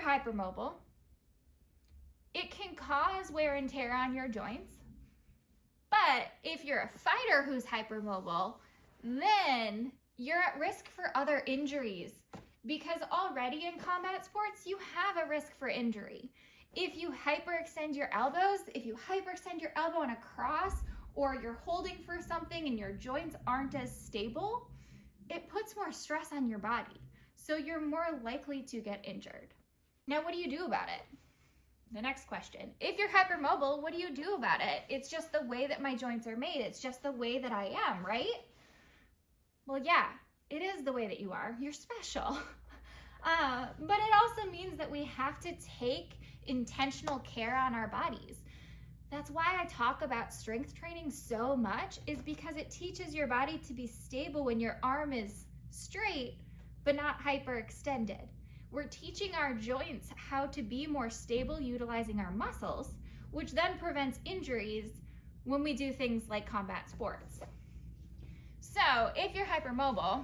hypermobile, it can cause wear and tear on your joints. But if you're a fighter who's hypermobile, then you're at risk for other injuries, because already in combat sports, you have a risk for injury. If you hyperextend your elbows, if you hyperextend your elbow in a cross, or you're holding for something and your joints aren't as stable, it puts more stress on your body. So you're more likely to get injured. Now, what do you do about it? The next question. If you're hypermobile, what do you do about it? It's just the way that my joints are made. It's just the way that I am, right? Well, yeah, it is the way that you are. You're special. But it also means that we have to take intentional care on our bodies. That's why I talk about strength training so much, is because it teaches your body to be stable when your arm is straight, but not hyperextended. We're teaching our joints how to be more stable utilizing our muscles, which then prevents injuries when we do things like combat sports. So if you're hypermobile,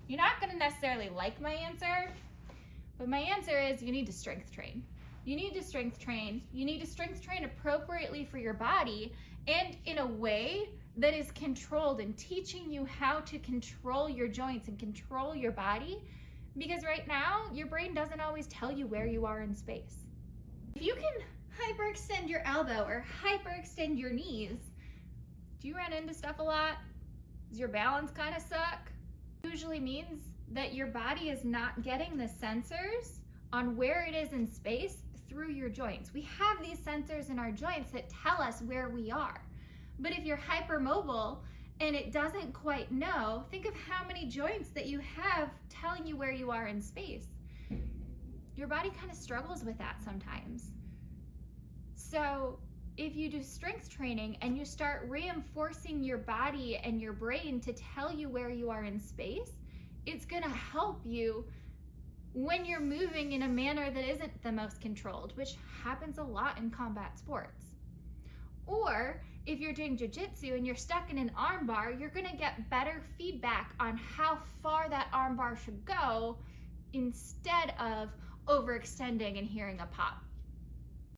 you're not going to necessarily like my answer, but my answer is you need to strength train. You need to strength train. You need to strength train appropriately for your body and in a way that is controlled, and teaching you how to control your joints and control your body, because right now your brain doesn't always tell you where you are in space. If you can hyperextend your elbow or hyperextend your knees, do you run into stuff a lot? Does your balance kind of suck? Usually means that your body is not getting the sensors on where it is in space through your joints. We have these sensors in our joints that tell us where we are. But if you're hypermobile and it doesn't quite know, think of how many joints that you have telling you where you are in space. Your body kind of struggles with that sometimes. So if you do strength training and you start reinforcing your body and your brain to tell you where you are in space, it's going to help you when you're moving in a manner that isn't the most controlled, which happens a lot in combat sports. Or if you're doing jiu-jitsu and you're stuck in an armbar, you're going to get better feedback on how far that armbar should go instead of overextending and hearing a pop.